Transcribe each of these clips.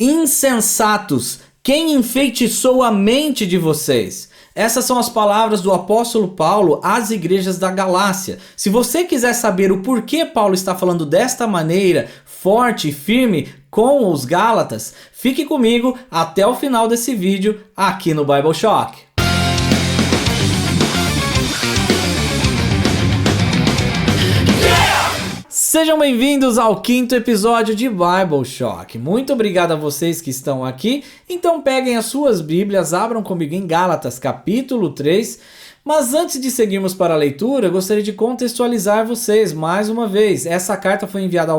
Insensatos, quem enfeitiçou a mente de vocês? Essas são as palavras do apóstolo Paulo às igrejas da Galácia. Se você quiser saber o porquê Paulo está falando desta maneira, forte e firme com os Gálatas, fique comigo até o final desse vídeo aqui no Bible Shock. Sejam bem-vindos ao 5º episódio de Bible Shock. Muito obrigado a vocês que estão aqui. Então peguem as suas Bíblias, abram comigo em Gálatas capítulo 3. Mas antes de seguirmos para a leitura, eu gostaria de contextualizar vocês mais uma vez. Essa carta foi enviada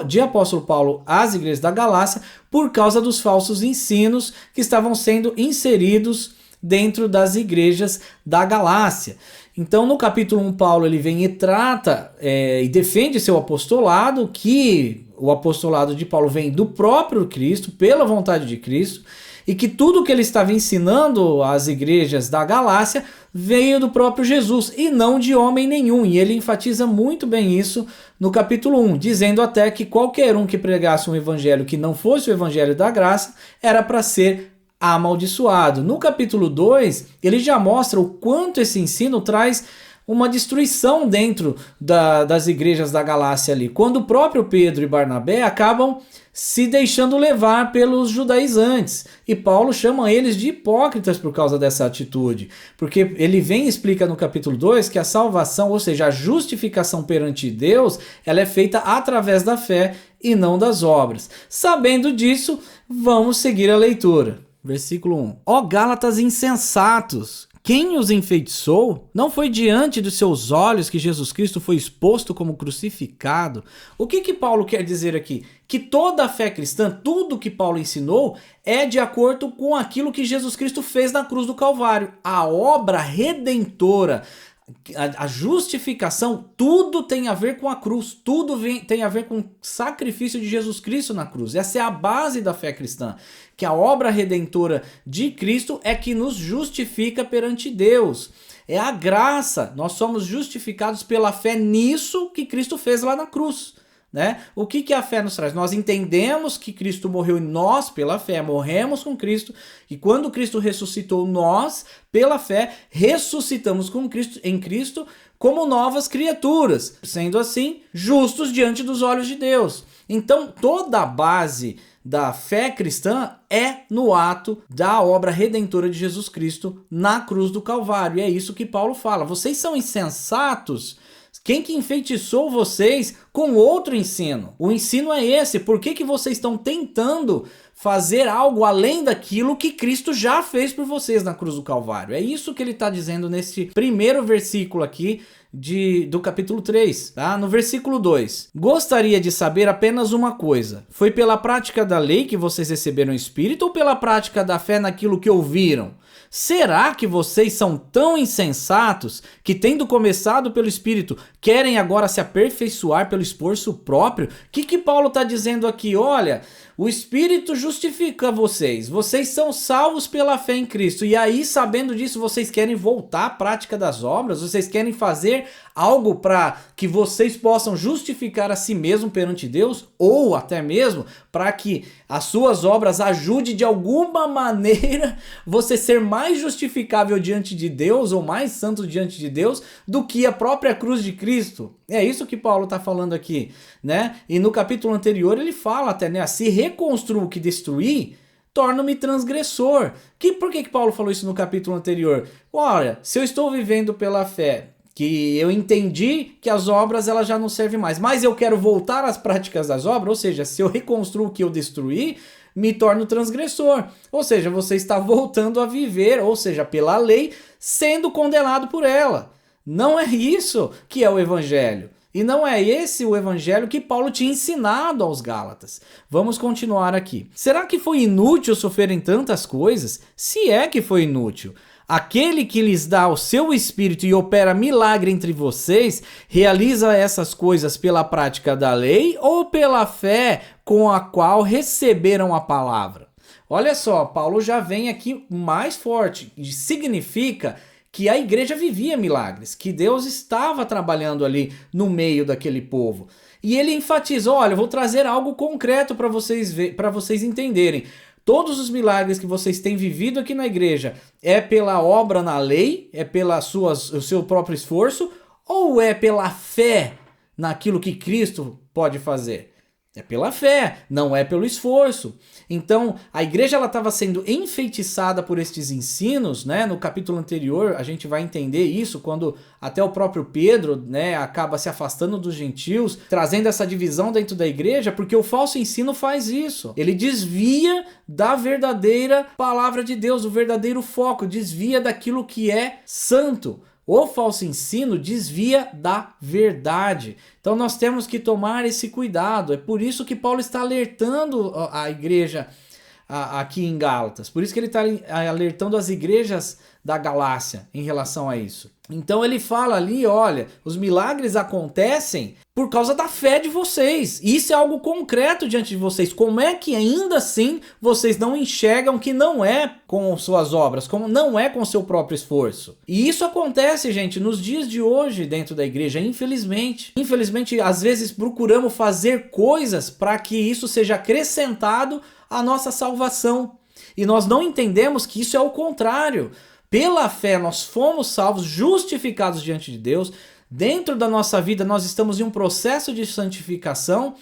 de apóstolo Paulo às igrejas da Galácia por causa dos falsos ensinos que estavam sendo inseridos dentro das igrejas da Galácia. Então, no capítulo 1, Paulo ele vem e trata e defende seu apostolado, que o apostolado de Paulo vem do próprio Cristo, pela vontade de Cristo, e que tudo que ele estava ensinando às igrejas da Galácia veio do próprio Jesus e não de homem nenhum. E ele enfatiza muito bem isso no capítulo 1, dizendo até que qualquer um que pregasse um evangelho que não fosse o evangelho da graça era para ser amaldiçoado. No capítulo 2, ele já mostra o quanto esse ensino traz uma destruição dentro das igrejas da Galácia ali, quando o próprio Pedro e Barnabé acabam se deixando levar pelos judaizantes. E Paulo chama eles de hipócritas por causa dessa atitude, porque ele vem e explica no capítulo 2 que a salvação, ou seja, a justificação perante Deus, ela é feita através da fé e não das obras. Sabendo disso, vamos seguir a leitura. Versículo 1. Ó Gálatas insensatos, quem os enfeitiçou? Não foi diante dos seus olhos que Jesus Cristo foi exposto como crucificado? O que Paulo quer dizer aqui? Que toda a fé cristã, tudo que Paulo ensinou, é de acordo com aquilo que Jesus Cristo fez na cruz do Calvário. A obra redentora, a justificação, tudo tem a ver com a cruz, tudo tem a ver com o sacrifício de Jesus Cristo na cruz. Essa é a base da fé cristã, que a obra redentora de Cristo é que nos justifica perante Deus. É a graça, nós somos justificados pela fé nisso que Cristo fez lá na cruz. Né? O que a fé nos traz? Nós entendemos que Cristo morreu e nós, pela fé, morremos com Cristo, e quando Cristo ressuscitou, nós, pela fé, ressuscitamos com Cristo, em Cristo como novas criaturas, sendo assim, justos diante dos olhos de Deus. Então, toda a base da fé cristã é no ato da obra redentora de Jesus Cristo na cruz do Calvário. E é isso que Paulo fala. Vocês são insensatos? Quem que enfeitiçou vocês com outro ensino? O ensino é esse. Por que vocês estão tentando fazer algo além daquilo que Cristo já fez por vocês na cruz do Calvário? É isso que ele está dizendo nesse primeiro versículo aqui do capítulo 3, tá? No versículo 2. Gostaria de saber apenas uma coisa. Foi pela prática da lei que vocês receberam o Espírito ou pela prática da fé naquilo que ouviram? Será que vocês são tão insensatos que, tendo começado pelo Espírito, querem agora se aperfeiçoar pelo esforço próprio? O que Paulo está dizendo aqui? Olha, o Espírito justifica vocês. Vocês são salvos pela fé em Cristo. E aí, sabendo disso, vocês querem voltar à prática das obras? Vocês querem fazer algo para que vocês possam justificar a si mesmo perante Deus? Ou até mesmo para que as suas obras ajudem de alguma maneira você ser mais justificável diante de Deus ou mais santo diante de Deus do que a própria cruz de Cristo? É isso que Paulo está falando aqui, né? E no capítulo anterior ele fala até, né? Se reconstruo o que destruí, torno-me transgressor. Por que Paulo falou isso no capítulo anterior? Olha, se eu estou vivendo pela fé, que eu entendi que as obras elas já não servem mais, mas eu quero voltar às práticas das obras, ou seja, se eu reconstruo o que eu destruí, me torno transgressor. Ou seja, você está voltando a viver, ou seja, pela lei, sendo condenado por ela. Não é isso que é o evangelho. E não é esse o evangelho que Paulo tinha ensinado aos Gálatas. Vamos continuar aqui. Será que foi inútil sofrerem tantas coisas? Se é que foi inútil. Aquele que lhes dá o seu espírito e opera milagre entre vocês, realiza essas coisas pela prática da lei ou pela fé com a qual receberam a palavra? Olha só, Paulo já vem aqui mais forte. Significa que a igreja vivia milagres, que Deus estava trabalhando ali no meio daquele povo. E ele enfatiza, olha, eu vou trazer algo concreto para vocês entenderem. Todos os milagres que vocês têm vivido aqui na igreja é pela obra na lei, é o seu próprio esforço, ou é pela fé naquilo que Cristo pode fazer? É pela fé, não é pelo esforço. Então, a igreja estava sendo enfeitiçada por estes ensinos, né? No capítulo anterior, a gente vai entender isso, quando até o próprio Pedro, né, acaba se afastando dos gentios, trazendo essa divisão dentro da igreja, porque o falso ensino faz isso. Ele desvia da verdadeira palavra de Deus, o verdadeiro foco, desvia daquilo que é santo. O falso ensino desvia da verdade. Então nós temos que tomar esse cuidado. É por isso que Paulo está alertando a igreja aqui em Gálatas. Por isso que ele está alertando as igrejas da Galácia em relação a isso. Então ele fala ali, olha, os milagres acontecem por causa da fé de vocês. Isso é algo concreto diante de vocês. Como é que ainda assim vocês não enxergam que não é com suas obras, como não é com seu próprio esforço? E isso acontece, gente, nos dias de hoje dentro da igreja, infelizmente. Infelizmente, às vezes procuramos fazer coisas para que isso seja acrescentado à nossa salvação. E nós não entendemos que isso é o contrário. Pela fé nós fomos salvos, justificados diante de Deus. Dentro da nossa vida nós estamos em um processo de santificação.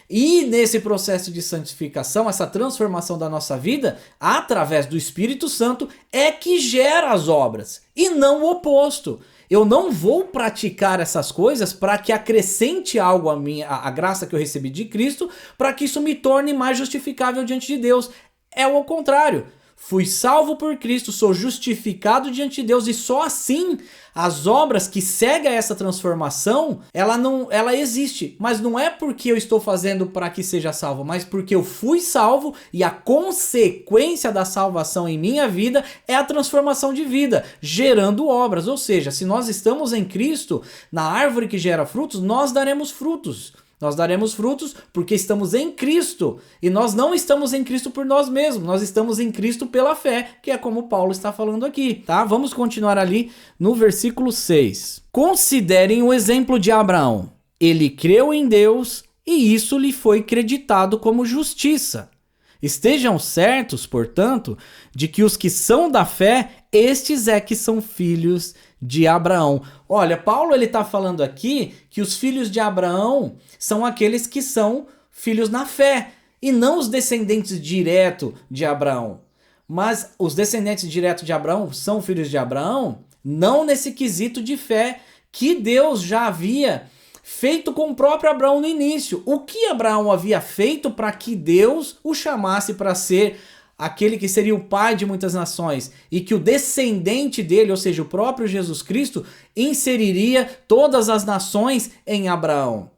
E nesse processo de santificação, essa transformação da nossa vida, através do Espírito Santo, é que gera as obras. E não o oposto. Eu não vou praticar essas coisas para que acrescente algo a graça que eu recebi de Cristo, para que isso me torne mais justificável diante de Deus. É o contrário. Fui salvo por Cristo, sou justificado diante de Deus e só assim as obras que seguem a essa transformação, ela existe. Mas não é porque eu estou fazendo para que seja salvo, mas porque eu fui salvo e a consequência da salvação em minha vida é a transformação de vida, gerando obras. Ou seja, se nós estamos em Cristo, na árvore que gera frutos, nós daremos frutos. Nós daremos frutos porque estamos em Cristo. E nós não estamos em Cristo por nós mesmos. Nós estamos em Cristo pela fé, que é como Paulo está falando aqui, tá? Vamos continuar ali no versículo 6. Considerem o exemplo de Abraão. Ele creu em Deus e isso lhe foi creditado como justiça. Estejam certos, portanto, de que os que são da fé, estes é que são filhos de Abraão. Olha, Paulo ele está falando aqui que os filhos de Abraão são aqueles que são filhos na fé e não os descendentes diretos de Abraão. Mas os descendentes diretos de Abraão são filhos de Abraão não nesse quesito de fé que Deus já havia feito com o próprio Abraão no início. O que Abraão havia feito para que Deus o chamasse para ser aquele que seria o pai de muitas nações e que o descendente dele, ou seja, o próprio Jesus Cristo, inseriria todas as nações em Abraão.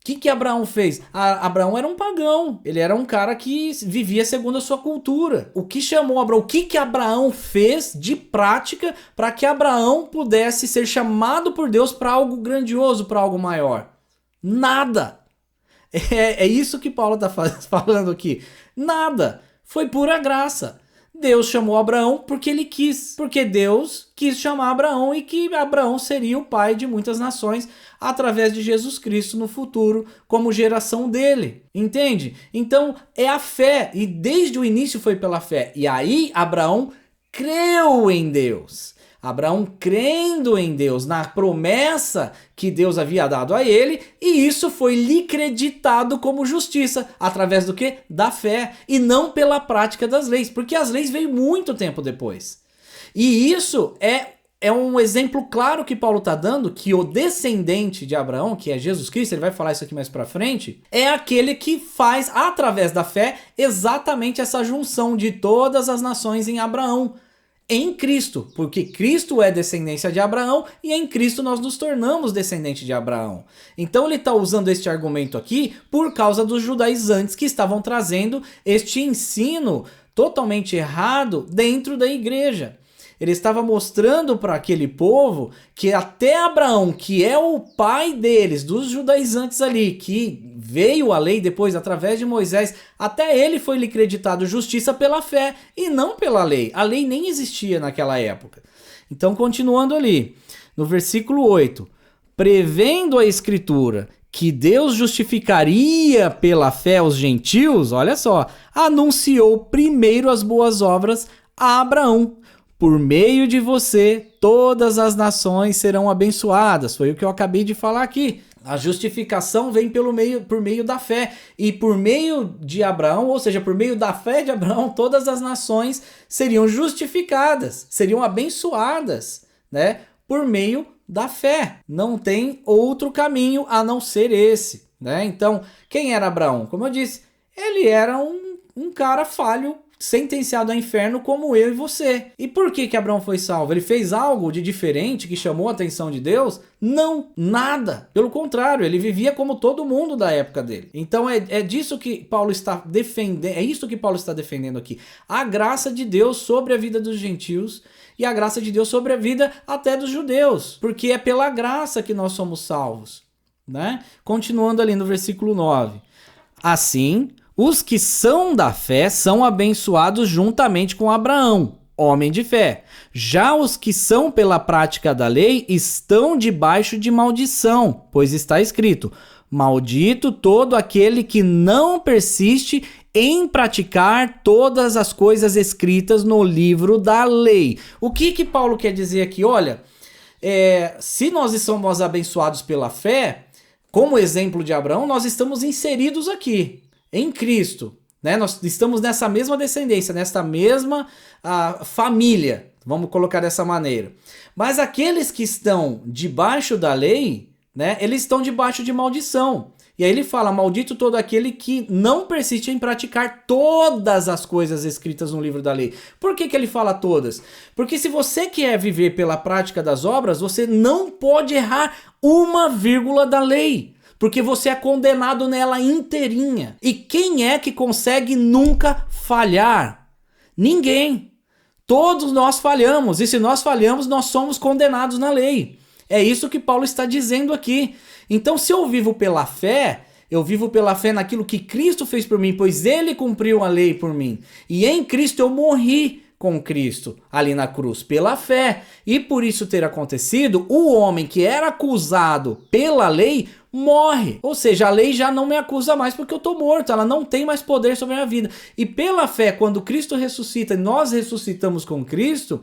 O que Abraão fez? Abraão era um pagão, ele era um cara que vivia segundo a sua cultura. O que chamou Abraão? O que Abraão fez de prática para que Abraão pudesse ser chamado por Deus para algo grandioso, para algo maior? Nada. É isso que Paulo está falando aqui. Nada. Foi pura graça. Deus chamou Abraão porque ele quis. Porque Deus quis chamar Abraão e que Abraão seria o pai de muitas nações através de Jesus Cristo no futuro como geração dele. Entende? Então é a fé e desde o início foi pela fé. E aí Abraão creu em Deus. Abraão crendo em Deus, na promessa que Deus havia dado a ele, e isso foi lhe creditado como justiça, através do quê? Da fé, e não pela prática das leis, porque as leis veio muito tempo depois. E isso é um exemplo claro que Paulo está dando, que o descendente de Abraão, que é Jesus Cristo, ele vai falar isso aqui mais para frente, é aquele que faz, através da fé, exatamente essa junção de todas as nações em Abraão, em Cristo, porque Cristo é descendência de Abraão e em Cristo nós nos tornamos descendente de Abraão. Então ele está usando este argumento aqui por causa dos judaizantes que estavam trazendo este ensino totalmente errado dentro da igreja. Ele estava mostrando para aquele povo que até Abraão, que é o pai deles, dos judaizantes ali, que veio a lei depois através de Moisés, até ele foi lhe creditado justiça pela fé e não pela lei. A lei nem existia naquela época. Então, continuando ali, no versículo 8, prevendo a escritura que Deus justificaria pela fé os gentios, olha só, anunciou primeiro as boas obras a Abraão. Por meio de você, todas as nações serão abençoadas. Foi o que eu acabei de falar aqui. A justificação vem por meio da fé. E por meio de Abraão, ou seja, por meio da fé de Abraão, todas as nações seriam justificadas, seriam abençoadas, né? Por meio da fé. Não tem outro caminho a não ser esse, né? Então, quem era Abraão? Como eu disse, ele era um cara falho, sentenciado ao inferno como eu e você. E por que Abraão foi salvo? Ele fez algo de diferente que chamou a atenção de Deus? Não, nada. Pelo contrário, ele vivia como todo mundo da época dele. Então é disso que Paulo está defendendo, é isso que Paulo está defendendo aqui. A graça de Deus sobre a vida dos gentios e a graça de Deus sobre a vida até dos judeus, porque é pela graça que nós somos salvos, né? Continuando ali no versículo 9. Assim, os que são da fé são abençoados juntamente com Abraão, homem de fé. Já os que são pela prática da lei estão debaixo de maldição, pois está escrito: maldito todo aquele que não persiste em praticar todas as coisas escritas no livro da lei. O que Paulo quer dizer aqui? Olha, se nós somos abençoados pela fé, como exemplo de Abraão, nós estamos inseridos aqui em Cristo, né? Nós estamos nessa mesma descendência, nessa mesma família, vamos colocar dessa maneira. Mas aqueles que estão debaixo da lei, né? Eles estão debaixo de maldição. E aí ele fala: maldito todo aquele que não persiste em praticar todas as coisas escritas no livro da lei. Por que ele fala todas? Porque se você quer viver pela prática das obras, você não pode errar uma vírgula da lei, porque você é condenado nela inteirinha. E quem é que consegue nunca falhar? Ninguém. Todos nós falhamos, e se nós falhamos, nós somos condenados na lei. É isso que Paulo está dizendo aqui. Então, se eu vivo pela fé, eu vivo pela fé naquilo que Cristo fez por mim, pois ele cumpriu a lei por mim. E em Cristo eu morri com Cristo ali na cruz, pela fé. E por isso ter acontecido, o homem que era acusado pela lei morre. Ou seja, a lei já não me acusa mais porque eu estou morto, ela não tem mais poder sobre a minha vida. E pela fé, quando Cristo ressuscita e nós ressuscitamos com Cristo,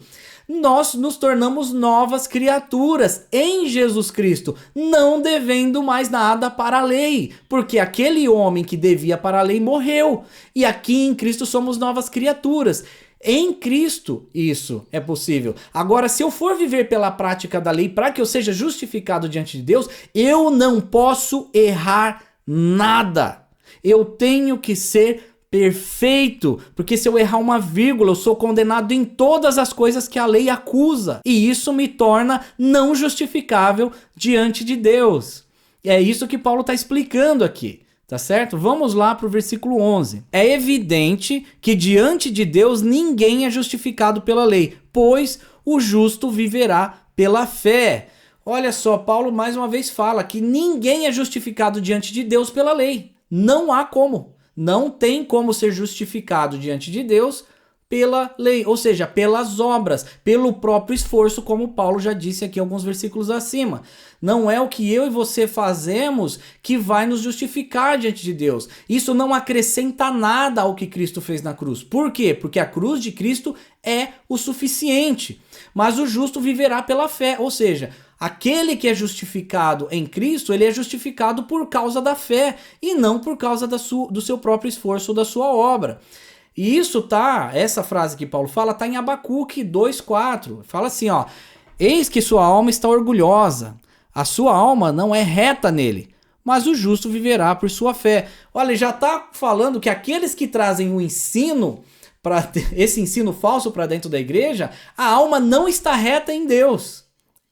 nós nos tornamos novas criaturas em Jesus Cristo, não devendo mais nada para a lei, porque aquele homem que devia para a lei morreu, e aqui em Cristo somos novas criaturas. Em Cristo isso é possível. Agora, se eu for viver pela prática da lei para que eu seja justificado diante de Deus, eu não posso errar nada. Eu tenho que ser perfeito, porque se eu errar uma vírgula, eu sou condenado em todas as coisas que a lei acusa, e isso me torna não justificável diante de Deus. E é isso que Paulo está explicando aqui, tá certo? Vamos lá para o versículo 11. É evidente que diante de Deus ninguém é justificado pela lei, pois o justo viverá pela fé. Olha só, Paulo mais uma vez fala que ninguém é justificado diante de Deus pela lei. Não há como. Não tem como ser justificado diante de Deus pela lei, ou seja, pelas obras, pelo próprio esforço, como Paulo já disse aqui alguns versículos acima. Não é o que eu e você fazemos que vai nos justificar diante de Deus. Isso não acrescenta nada ao que Cristo fez na cruz. Por quê? Porque a cruz de Cristo é o suficiente. Mas o justo viverá pela fé, ou seja, aquele que é justificado em Cristo, ele é justificado por causa da fé e não por causa do seu próprio esforço ou da sua obra. E isso essa frase que Paulo fala, tá em Abacuque 2:4. Fala assim, ó: eis que sua alma está orgulhosa, a sua alma não é reta nele, mas o justo viverá por sua fé. Olha, ele já está falando que aqueles que trazem o ensino, esse ensino falso para dentro da igreja, a alma não está reta em Deus.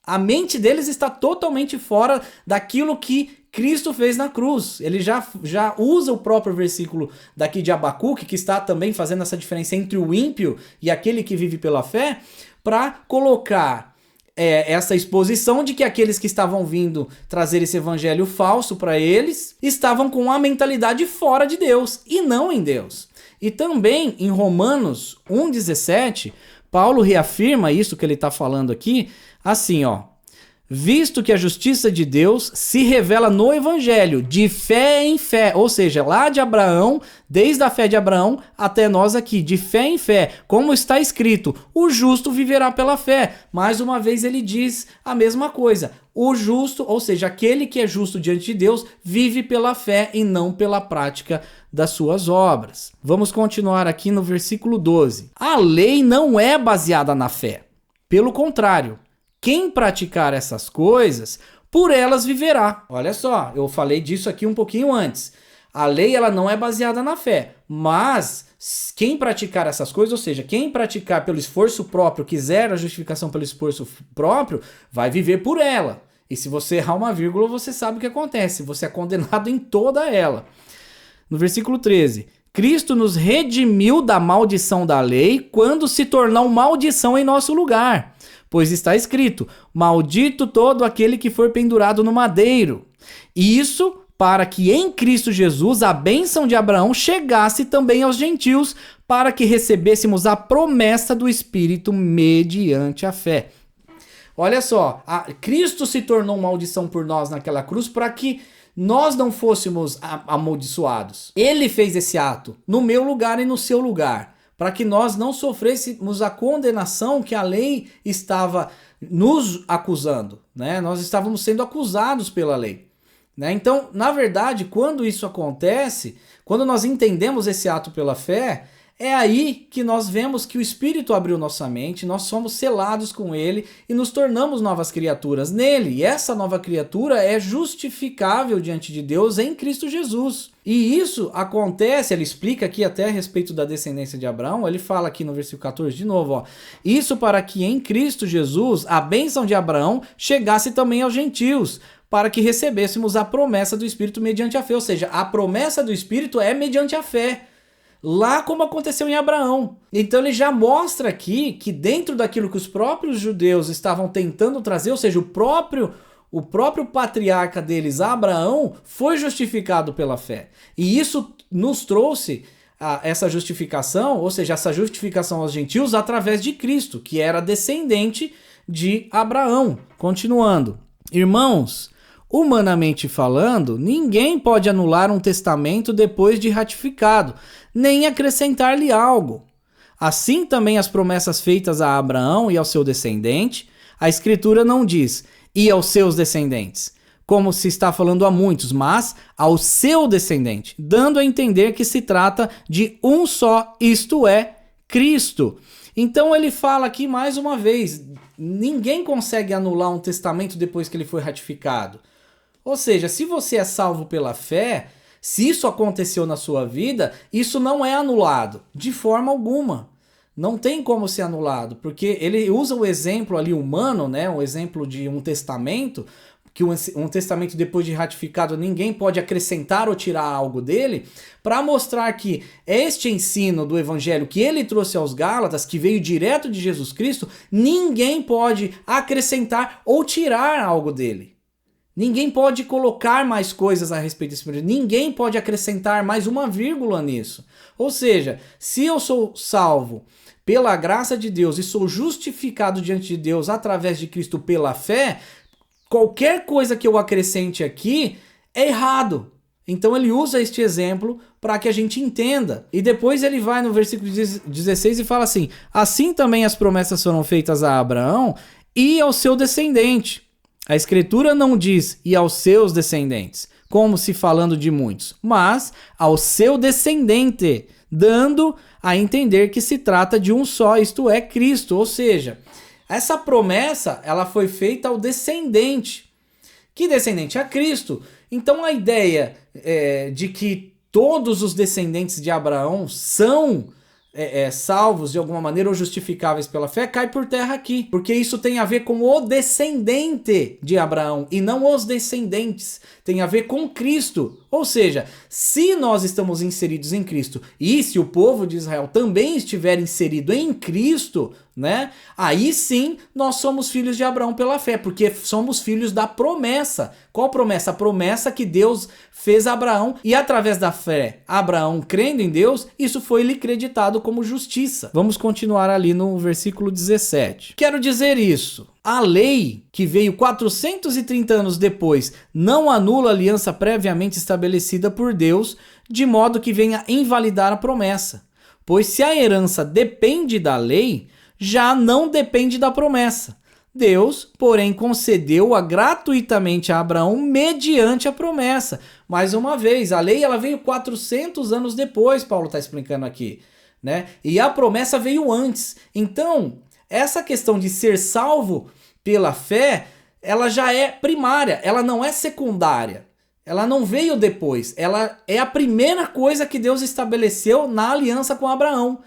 A mente deles está totalmente fora daquilo que Cristo fez na cruz. Ele já usa o próprio versículo daqui de Abacuque, que está também fazendo essa diferença entre o ímpio e aquele que vive pela fé, para colocar essa exposição de que aqueles que estavam vindo trazer esse evangelho falso para eles estavam com uma mentalidade fora de Deus e não em Deus. E também em Romanos 1,17, Paulo reafirma isso que ele está falando aqui, assim, ó: visto que a justiça de Deus se revela no Evangelho, de fé em fé, ou seja, lá de Abraão, desde a fé de Abraão até nós aqui, de fé em fé, como está escrito, o justo viverá pela fé. Mais uma vez ele diz a mesma coisa, o justo, ou seja, aquele que é justo diante de Deus, vive pela fé e não pela prática das suas obras. Vamos continuar aqui no versículo 12. A lei não é baseada na fé, pelo contrário, quem praticar essas coisas, por elas viverá. Olha só, eu falei disso aqui um pouquinho antes. A lei ela não é baseada na fé, mas quem praticar essas coisas, ou seja, quem praticar pelo esforço próprio, quiser a justificação pelo esforço próprio, vai viver por ela. E se você errar uma vírgula, você sabe o que acontece, você é condenado em toda ela. No versículo 13, Cristo nos redimiu da maldição da lei quando se tornou maldição em nosso lugar. Pois está escrito, maldito todo aquele que for pendurado no madeiro. Isso para que em Cristo Jesus a bênção de Abraão chegasse também aos gentios, para que recebêssemos a promessa do Espírito mediante a fé. Olha só, Cristo se tornou maldição por nós naquela cruz para que nós não fôssemos amaldiçoados. Ele fez esse ato no meu lugar e no seu lugar, para que nós não sofrêssemos a condenação que a lei estava nos acusando, né? Nós estávamos sendo acusados pela lei, né? Então, na verdade, quando isso acontece, quando nós entendemos esse ato pela fé, é aí que nós vemos que o Espírito abriu nossa mente, nós somos selados com Ele e nos tornamos novas criaturas nele. E essa nova criatura é justificável diante de Deus em Cristo Jesus. E isso acontece, ele explica aqui até a respeito da descendência de Abraão, ele fala aqui no versículo 14 de novo, ó, isso para que em Cristo Jesus a bênção de Abraão chegasse também aos gentios, para que recebêssemos a promessa do Espírito mediante a fé. Ou seja, a promessa do Espírito é mediante a fé. Lá como aconteceu em Abraão. Então ele já mostra aqui que dentro daquilo que os próprios judeus estavam tentando trazer, ou seja, o próprio patriarca deles, Abraão, foi justificado pela fé. E isso nos trouxe essa justificação, ou seja, essa justificação aos gentios através de Cristo, que era descendente de Abraão. Continuando. Irmãos, humanamente falando, ninguém pode anular um testamento depois de ratificado, nem acrescentar-lhe algo. Assim também as promessas feitas a Abraão e ao seu descendente, a Escritura não diz, e aos seus descendentes, como se está falando a muitos, mas ao seu descendente, dando a entender que se trata de um só, isto é, Cristo. Então ele fala aqui mais uma vez, ninguém consegue anular um testamento depois que ele foi ratificado. Ou seja, se você é salvo pela fé, se isso aconteceu na sua vida, isso não é anulado, de forma alguma. Não tem como ser anulado, porque ele usa o exemplo ali humano, né, um exemplo de um testamento, que um testamento depois de ratificado ninguém pode acrescentar ou tirar algo dele, para mostrar que este ensino do evangelho que ele trouxe aos Gálatas, que veio direto de Jesus Cristo, ninguém pode acrescentar ou tirar algo dele. Ninguém pode colocar mais coisas a respeito desse período. Ninguém pode acrescentar mais uma vírgula nisso. Ou seja, se eu sou salvo pela graça de Deus e sou justificado diante de Deus através de Cristo pela fé, qualquer coisa que eu acrescente aqui é errado. Então ele usa este exemplo para que a gente entenda. E depois ele vai no versículo 16 e fala assim, assim também as promessas foram feitas a Abraão e ao seu descendente. A Escritura não diz e aos seus descendentes, como se falando de muitos, mas ao seu descendente, dando a entender que se trata de um só, isto é, Cristo. Ou seja, essa promessa ela foi feita ao descendente. Que descendente? A Cristo. Então a ideia de que todos os descendentes de Abraão são salvos de alguma maneira ou justificáveis pela fé, cai por terra aqui, porque isso tem a ver com o descendente de Abraão e não os descendentes, tem a ver com Cristo. Ou seja, se nós estamos inseridos em Cristo e se o povo de Israel também estiver inserido em Cristo, né? Aí sim nós somos filhos de Abraão pela fé, porque somos filhos da promessa. Qual promessa? A promessa que Deus fez a Abraão e através da fé, Abraão crendo em Deus, isso foi lhe creditado como justiça. Vamos continuar ali no versículo 17. Quero dizer isso. A lei, que veio 430 anos depois, não anula a aliança previamente estabelecida por Deus, de modo que venha invalidar a promessa. Pois se a herança depende da lei, já não depende da promessa. Deus, porém, concedeu-a gratuitamente a Abraão mediante a promessa. Mais uma vez, a lei ela veio 400 anos depois, Paulo está explicando aqui, né? E a promessa veio antes. Então, essa questão de ser salvo pela fé, ela já é primária, ela não é secundária. Ela não veio depois, ela é a primeira coisa que Deus estabeleceu na aliança com Abraão.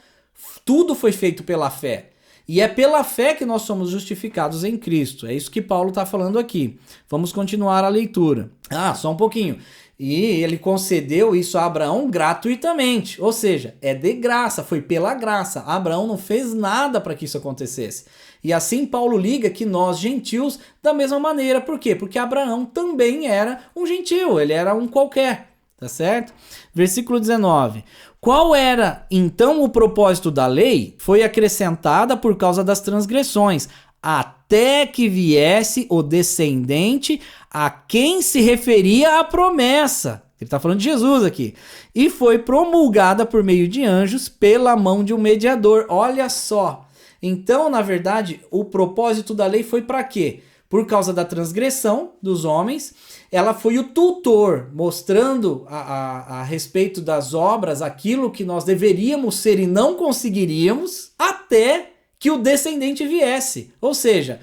Tudo foi feito pela fé. E é pela fé que nós somos justificados em Cristo. É isso que Paulo está falando aqui. Vamos continuar a leitura. Só um pouquinho. E ele concedeu isso a Abraão gratuitamente. Ou seja, é de graça, foi pela graça. Abraão não fez nada para que isso acontecesse. E assim Paulo liga que nós, gentios, da mesma maneira. Por quê? Porque Abraão também era um gentio, ele era um qualquer. Tá certo? Versículo 19. Qual era, então, o propósito da lei? Foi acrescentada por causa das transgressões, até que viesse o descendente a quem se referia a promessa. Ele está falando de Jesus aqui. E foi promulgada por meio de anjos pela mão de um mediador. Olha só. Então, na verdade, o propósito da lei foi para quê? Por causa da transgressão dos homens, ela foi o tutor, mostrando a respeito das obras, aquilo que nós deveríamos ser e não conseguiríamos, até que o descendente viesse. Ou seja,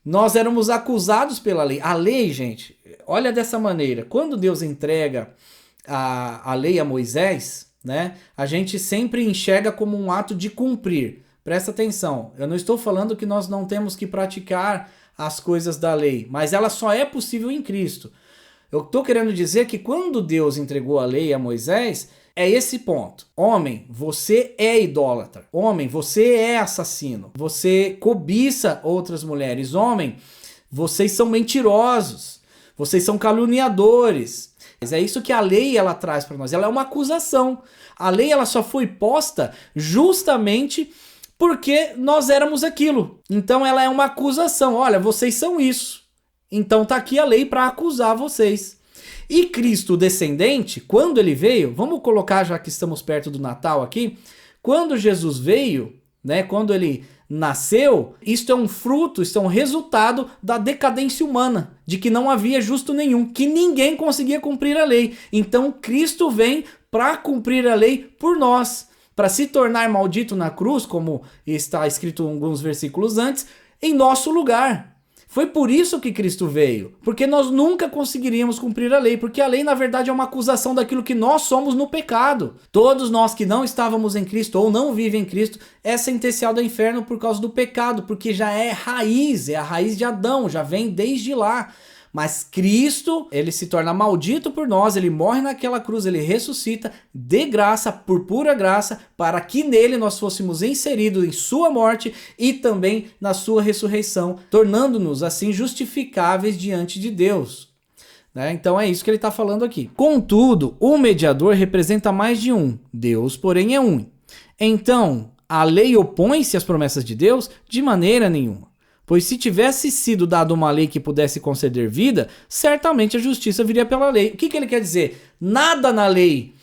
nós éramos acusados pela lei. A lei, gente, olha dessa maneira, quando Deus entrega a lei a Moisés, né, a gente sempre enxerga como um ato de cumprir. Presta atenção, eu não estou falando que nós não temos que praticar as coisas da lei, mas ela só é possível em Cristo. Eu estou querendo dizer que quando Deus entregou a lei a Moisés, é esse ponto. Homem, você é idólatra. Homem, você é assassino. Você cobiça outras mulheres. Homem, vocês são mentirosos. Vocês são caluniadores. Mas é isso que a lei ela traz para nós. Ela é uma acusação. A lei ela só foi posta justamente porque nós éramos aquilo. Então ela é uma acusação. Olha, vocês são isso. Então tá aqui a lei para acusar vocês. E Cristo, o descendente, quando ele veio, vamos colocar já que estamos perto do Natal aqui, quando Jesus veio, né, quando ele nasceu, isto é um fruto, isto é um resultado da decadência humana, de que não havia justo nenhum, que ninguém conseguia cumprir a lei. Então Cristo vem para cumprir a lei por nós, para se tornar maldito na cruz, como está escrito alguns versículos antes, em nosso lugar. Foi por isso que Cristo veio, porque nós nunca conseguiríamos cumprir a lei, porque a lei na verdade é uma acusação daquilo que nós somos no pecado. Todos nós que não estávamos em Cristo ou não vivem em Cristo é sentenciado ao inferno por causa do pecado, porque já é a raiz de Adão, já vem desde lá. Mas Cristo, ele se torna maldito por nós, ele morre naquela cruz, ele ressuscita de graça, por pura graça, para que nele nós fôssemos inseridos em sua morte e também na sua ressurreição, tornando-nos assim justificáveis diante de Deus. Né? Então é isso que ele está falando aqui. Contudo, o mediador representa mais de um, Deus, porém, é um. Então, a lei opõe-se às promessas de Deus? De maneira nenhuma. Pois se tivesse sido dada uma lei que pudesse conceder vida, certamente a justiça viria pela lei. O que ele quer dizer? Nada da lei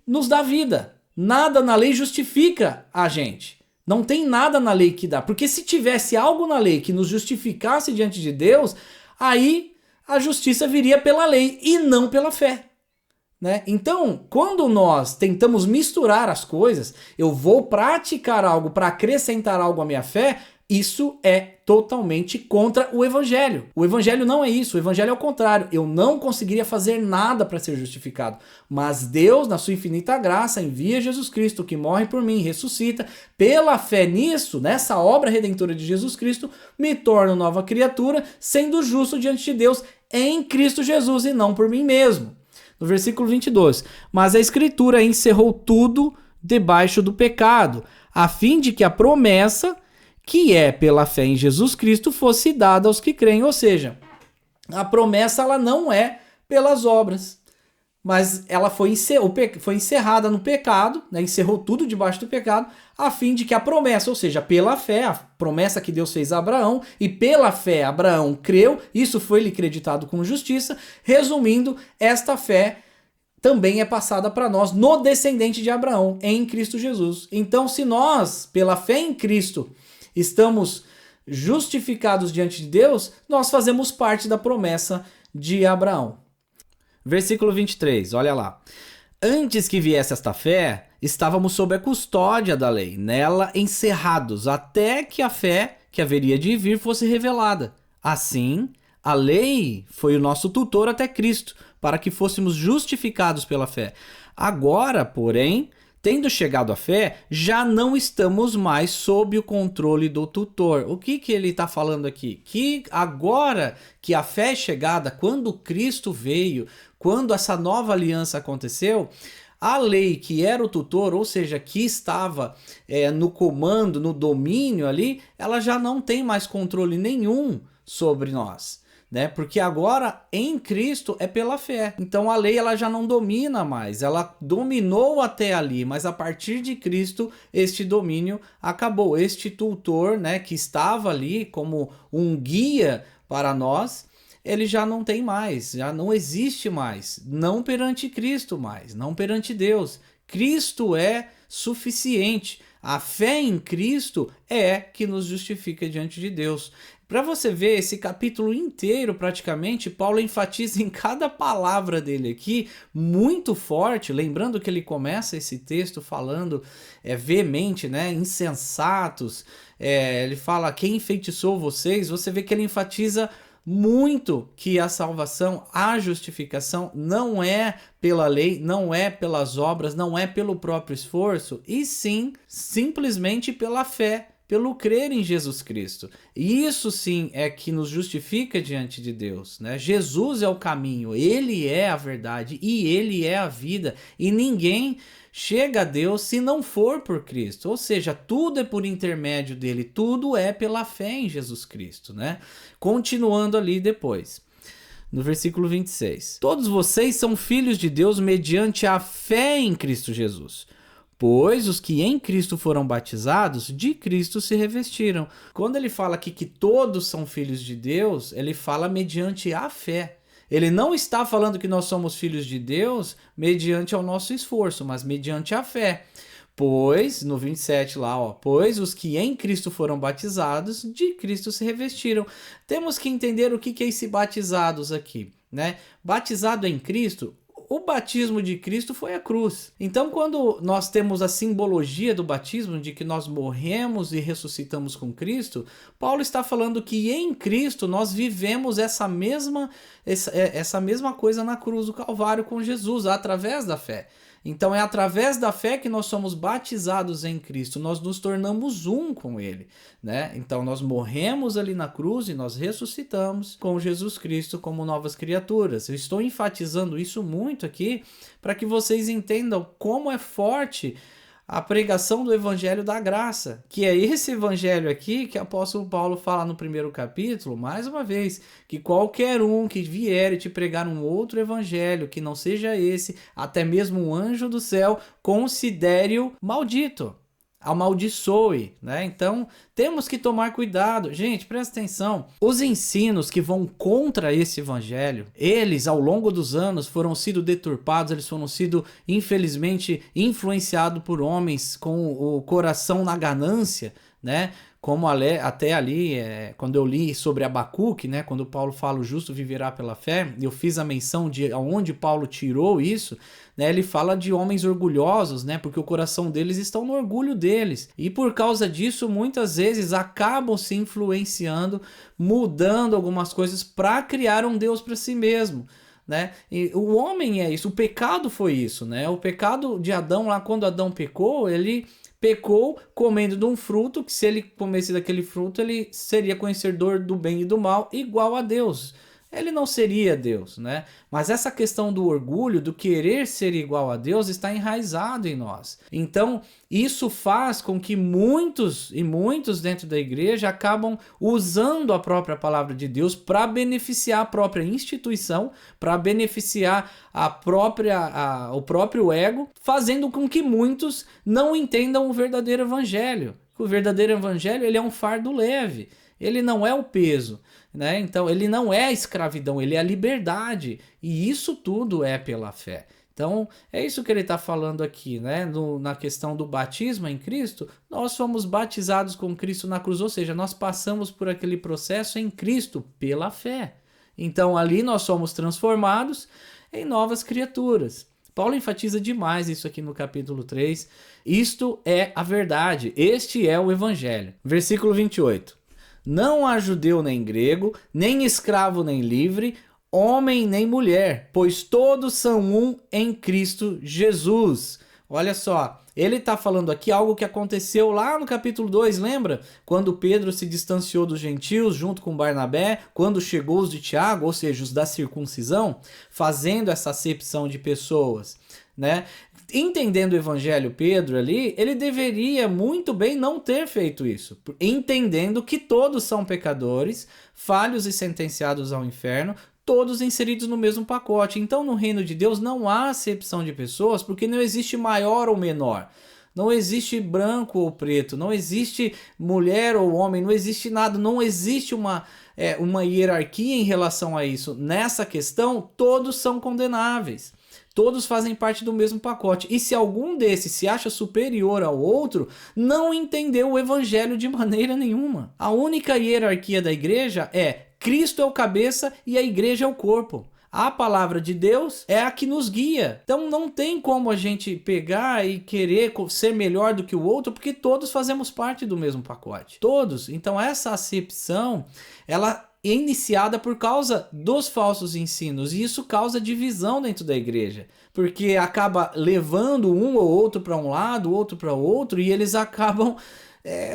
nos dá vida. Nada na lei justifica a gente. Não tem nada na lei que dá. Porque se tivesse algo na lei que nos justificasse diante de Deus, aí a justiça viria pela lei e não pela fé. Né? Então, quando nós tentamos misturar as coisas, eu vou praticar algo para acrescentar algo à minha fé, isso é totalmente contra o Evangelho. O Evangelho não é isso, o Evangelho é o contrário. Eu não conseguiria fazer nada para ser justificado, mas Deus, na sua infinita graça, envia Jesus Cristo, que morre por mim, ressuscita. Pela fé nisso, nessa obra redentora de Jesus Cristo, me torno nova criatura, sendo justo diante de Deus em Cristo Jesus e não por mim mesmo. No versículo 22, mas a Escritura encerrou tudo debaixo do pecado, a fim de que a promessa, que é pela fé em Jesus Cristo, fosse dada aos que creem. Ou seja, a promessa ela não é pelas obras. mas ela foi encerrada no pecado, né? Encerrou tudo debaixo do pecado, a fim de que a promessa, ou seja, pela fé, a promessa que Deus fez a Abraão, e pela fé Abraão creu, isso foi-lhe creditado como justiça. Resumindo, esta fé também é passada para nós no descendente de Abraão, em Cristo Jesus. Então, se nós, pela fé em Cristo, estamos justificados diante de Deus, nós fazemos parte da promessa de Abraão. Versículo 23, olha lá. Antes que viesse esta fé, estávamos sob a custódia da lei, nela encerrados, até que a fé que haveria de vir fosse revelada. Assim, a lei foi o nosso tutor até Cristo, para que fôssemos justificados pela fé. Agora, porém, tendo chegado à fé, já não estamos mais sob o controle do tutor. O que ele está falando aqui? Que agora que a fé é chegada, quando Cristo veio, quando essa nova aliança aconteceu, a lei que era o tutor, ou seja, que estava no comando, no domínio ali, ela já não tem mais controle nenhum sobre nós. Né? Porque agora em Cristo é pela fé. Então a lei ela já não domina mais. Ela dominou até ali, mas a partir de Cristo este domínio acabou. Este tutor, né, que estava ali como um guia para nós, ele já não tem mais, já não existe mais. Não perante Cristo mais, não perante Deus. Cristo é suficiente. A fé em Cristo é que nos justifica diante de Deus. Para você ver esse capítulo inteiro, praticamente, Paulo enfatiza em cada palavra dele aqui, muito forte, lembrando que ele começa esse texto falando veemente, né, insensatos, ele fala, quem enfeitiçou vocês? Você vê que ele enfatiza muito que a salvação, a justificação não é pela lei, não é pelas obras, não é pelo próprio esforço, e sim, simplesmente pela fé, pelo crer em Jesus Cristo. E isso sim é que nos justifica diante de Deus, né? Jesus é o caminho, ele é a verdade e ele é a vida, e ninguém chega a Deus se não for por Cristo. Ou seja, tudo é por intermédio dele, tudo é pela fé em Jesus Cristo, né? Continuando ali depois. No versículo 26. Todos vocês são filhos de Deus mediante a fé em Cristo Jesus. Pois os que em Cristo foram batizados, de Cristo se revestiram. Quando ele fala aqui que todos são filhos de Deus, ele fala mediante a fé. Ele não está falando que nós somos filhos de Deus mediante ao nosso esforço, mas mediante a fé. Pois, no 27 lá, ó, pois os que em Cristo foram batizados, de Cristo se revestiram. Temos que entender o que é esse batizados aqui, né? Batizado em Cristo, o batismo de Cristo foi a cruz. Então, quando nós temos a simbologia do batismo, de que nós morremos e ressuscitamos com Cristo, Paulo está falando que em Cristo nós vivemos essa mesma coisa na cruz do Calvário com Jesus, através da fé. Então é através da fé que nós somos batizados em Cristo, nós nos tornamos um com Ele, né? Então nós morremos ali na cruz e nós ressuscitamos com Jesus Cristo como novas criaturas. Eu estou enfatizando isso muito aqui para que vocês entendam como é forte a pregação do Evangelho da Graça, que é esse Evangelho aqui que o apóstolo Paulo fala no primeiro capítulo, mais uma vez, que qualquer um que vier e te pregar um outro Evangelho que não seja esse, até mesmo um anjo do céu, considere-o maldito, amaldiçoe, né? Então, temos que tomar cuidado. Gente, presta atenção. Os ensinos que vão contra esse evangelho, eles, ao longo dos anos, foram sido deturpados, eles foram sido, infelizmente, influenciados por homens com o coração na ganância, né? Como até ali, quando eu li sobre Abacuque, né? Quando Paulo fala o justo viverá pela fé, eu fiz a menção de onde Paulo tirou isso, né? Ele fala de homens orgulhosos, né? Porque o coração deles está no orgulho deles. E por causa disso, muitas vezes acabam se influenciando, mudando algumas coisas para criar um Deus para si mesmo. Né? E o homem é isso, o pecado foi isso, né? O pecado de Adão, lá quando Adão pecou, ele pecou comendo de um fruto, que se ele comesse daquele fruto, ele seria conhecedor do bem e do mal, igual a Deus. ele não seria Deus, né? Mas essa questão do orgulho, do querer ser igual a Deus, está enraizado em nós. Então, isso faz com que muitos dentro da igreja acabam usando a própria palavra de Deus para beneficiar a própria instituição, para beneficiar o próprio ego, fazendo com que muitos não entendam o verdadeiro evangelho. O verdadeiro evangelho, ele é um fardo leve, ele não é o peso, né? Então ele não é a escravidão, ele é a liberdade, e isso tudo é pela fé. Então é isso que ele está falando aqui, né? Na questão do batismo em Cristo, nós fomos batizados com Cristo na cruz, ou seja, nós passamos por aquele processo em Cristo pela fé. Então ali nós somos transformados em novas criaturas. Paulo enfatiza demais isso aqui no capítulo 3. Isto é a verdade, este é o evangelho. Versículo 28. Não há judeu nem grego, nem escravo nem livre, homem nem mulher, pois todos são um em Cristo Jesus. Olha só, ele está falando aqui algo que aconteceu lá no capítulo 2, lembra? Quando Pedro se distanciou dos gentios junto com Barnabé, quando chegou os de Tiago, ou seja, os da circuncisão, fazendo essa acepção de pessoas, né? Entendendo o evangelho Pedro ali, ele deveria muito bem não ter feito isso, entendendo que todos são pecadores, falhos e sentenciados ao inferno, todos inseridos no mesmo pacote. Então no reino de Deus não há acepção de pessoas, porque não existe maior ou menor. Não existe branco ou preto, não existe mulher ou homem, não existe nada, não existe uma hierarquia em relação a isso. Nessa questão, todos são condenáveis. Todos fazem parte do mesmo pacote. E se algum desses se acha superior ao outro, não entendeu o evangelho de maneira nenhuma. A única hierarquia da igreja é Cristo é o cabeça e a igreja é o corpo. A palavra de Deus é a que nos guia. Então não tem como a gente pegar e querer ser melhor do que o outro, porque todos fazemos parte do mesmo pacote. Todos. Então essa acepção, ela é iniciada por causa dos falsos ensinos, e isso causa divisão dentro da igreja, porque acaba levando um ou outro para um lado, outro para outro, e eles acabam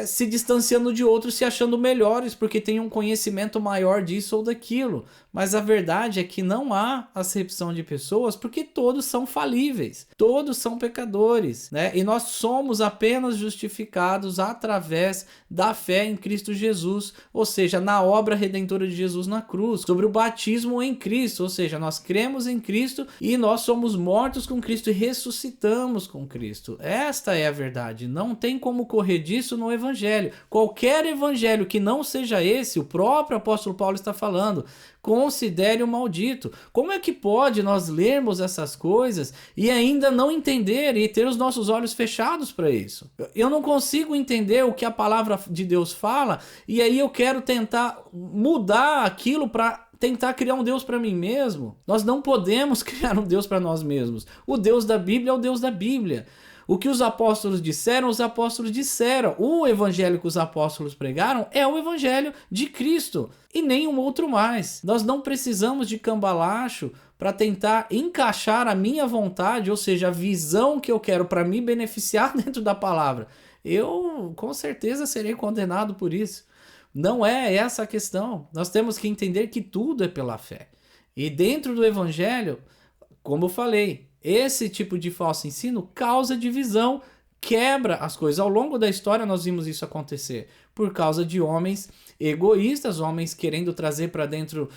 se distanciando de outros, se achando melhores, porque tem um conhecimento maior disso ou daquilo. Mas a verdade é que não há acepção de pessoas, porque todos são falíveis, todos são pecadores, né? E nós somos apenas justificados através da fé em Cristo Jesus, ou seja, na obra redentora de Jesus na cruz, sobre o batismo em Cristo, ou seja, nós cremos em Cristo e nós somos mortos com Cristo e ressuscitamos com Cristo. Esta é a verdade, não tem como correr disso no evangelho. Qualquer evangelho que não seja esse, o próprio apóstolo Paulo está falando, considere o maldito. Como é que pode nós lermos essas coisas e ainda não entender e ter os nossos olhos fechados para isso? Eu não consigo entender o que a palavra de Deus fala e aí eu quero tentar mudar aquilo para tentar criar um Deus para mim mesmo. Nós não podemos criar um Deus para nós mesmos. O Deus da Bíblia é o Deus da Bíblia. O que os apóstolos disseram, os apóstolos disseram. O evangelho que os apóstolos pregaram é o evangelho de Cristo e nenhum outro mais. Nós não precisamos de cambalacho para tentar encaixar a minha vontade, ou seja, a visão que eu quero para me beneficiar dentro da palavra. Eu com certeza serei condenado por isso. Não é essa a questão. Nós temos que entender que tudo é pela fé. E dentro do evangelho, como eu falei, esse tipo de falso ensino causa divisão, quebra as coisas. Ao longo da história nós vimos isso acontecer por causa de homens egoístas, homens querendo trazer para dentro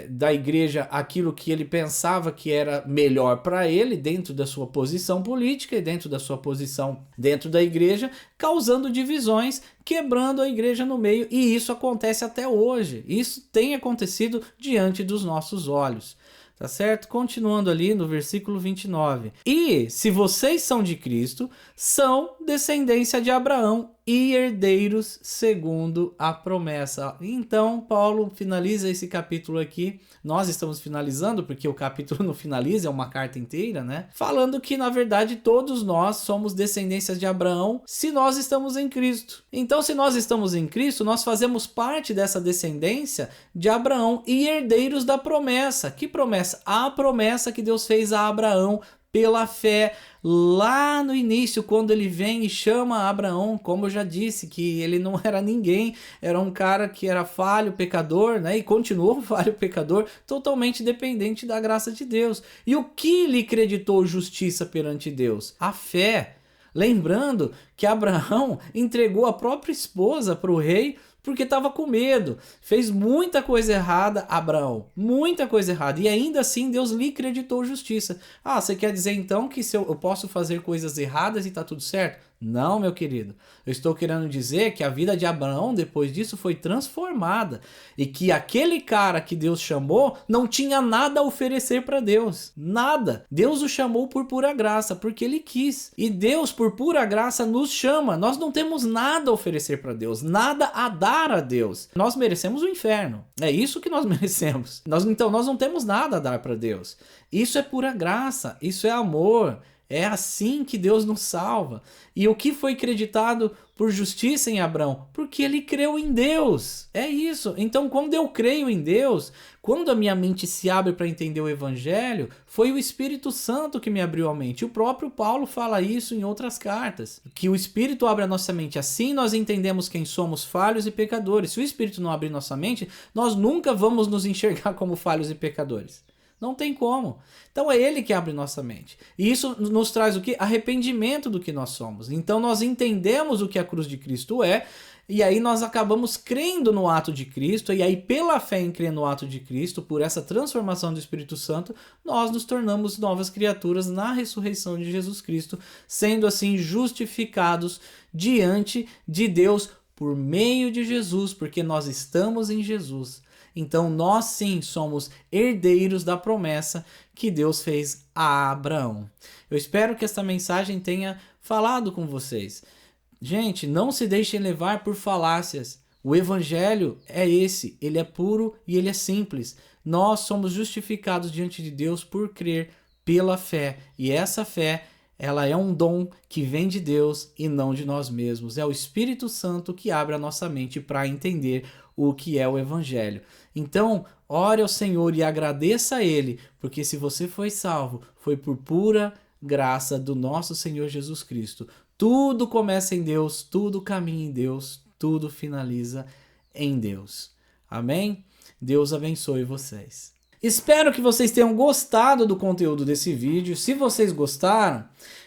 da igreja aquilo que ele pensava que era melhor para ele, dentro da sua posição política e dentro da sua posição dentro da igreja, causando divisões, quebrando a igreja no meio, e isso acontece até hoje. Isso tem acontecido diante dos nossos olhos. Tá certo? Continuando ali no versículo 29. E se vocês são de Cristo, são descendência de Abraão e herdeiros segundo a promessa. Então, Paulo finaliza esse capítulo aqui. Nós estamos finalizando, porque o capítulo não finaliza, é uma carta inteira, né? Falando que, na verdade, todos nós somos descendências de Abraão se nós estamos em Cristo. Então, se nós estamos em Cristo, nós fazemos parte dessa descendência de Abraão e herdeiros da promessa. Que promessa? A promessa que Deus fez a Abraão pela fé, lá no início, quando ele vem e chama Abraão, como eu já disse, que ele não era ninguém, era um cara que era falho, pecador, né? E continuou falho, pecador, totalmente dependente da graça de Deus. E o que lhe creditou justiça perante Deus? A fé. Lembrando que Abraão entregou a própria esposa para o rei porque estava com medo. Fez muita coisa errada, Abraão. Muita coisa errada. E ainda assim Deus lhe creditou justiça. Ah, você quer dizer então que se eu posso fazer coisas erradas e está tudo certo? Não, meu querido. Eu estou querendo dizer que a vida de Abraão depois disso foi transformada. E que aquele cara que Deus chamou não tinha nada a oferecer para Deus. Nada. Deus o chamou por pura graça, porque ele quis. E Deus, por pura graça, nos chama. Nós não temos nada a oferecer para Deus. Nada a dar a Deus. Nós merecemos o inferno. É isso que nós merecemos. Então nós não temos nada a dar para Deus. Isso é pura graça. Isso é amor. É assim que Deus nos salva. E o que foi creditado por justiça em Abraão? Porque ele creu em Deus. É isso. Então, quando eu creio em Deus, quando a minha mente se abre para entender o Evangelho, foi o Espírito Santo que me abriu a mente. O próprio Paulo fala isso em outras cartas. Que o Espírito abre a nossa mente. Assim nós entendemos quem somos, falhos e pecadores. Se o Espírito não abrir nossa mente, nós nunca vamos nos enxergar como falhos e pecadores. Não tem como. Então é ele que abre nossa mente. E isso nos traz o quê? Arrependimento do que nós somos. Então nós entendemos o que a cruz de Cristo é, e aí nós acabamos crendo no ato de Cristo, e aí pela fé em crer no ato de Cristo, por essa transformação do Espírito Santo, nós nos tornamos novas criaturas na ressurreição de Jesus Cristo, sendo assim justificados diante de Deus por meio de Jesus, porque nós estamos em Jesus. Então nós sim somos herdeiros da promessa que Deus fez a Abraão. Eu espero que esta mensagem tenha falado com vocês. Gente, não se deixem levar por falácias. O evangelho é esse, ele é puro e ele é simples. Nós somos justificados diante de Deus por crer pela fé. E essa fé, ela é um dom que vem de Deus e não de nós mesmos. É o Espírito Santo que abre a nossa mente para entender o que é o Evangelho. Então, ore ao Senhor e agradeça a Ele, porque se você foi salvo, foi por pura graça do nosso Senhor Jesus Cristo. Tudo começa em Deus, tudo caminha em Deus, tudo finaliza em Deus. Amém? Deus abençoe vocês. Espero que vocês tenham gostado do conteúdo desse vídeo. Se vocês gostaram,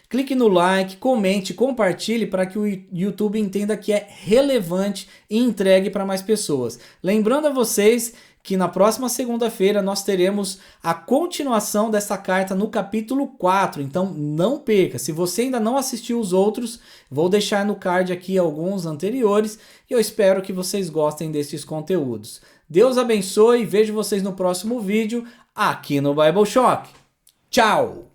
clique no like, comente, compartilhe para que o YouTube entenda que é relevante e entregue para mais pessoas. Lembrando a vocês que na próxima segunda-feira nós teremos a continuação dessa carta no capítulo 4, então não perca. Se você ainda não assistiu os outros, vou deixar no card aqui alguns anteriores e eu espero que vocês gostem desses conteúdos. Deus abençoe e vejo vocês no próximo vídeo aqui no Bible Shock. Tchau!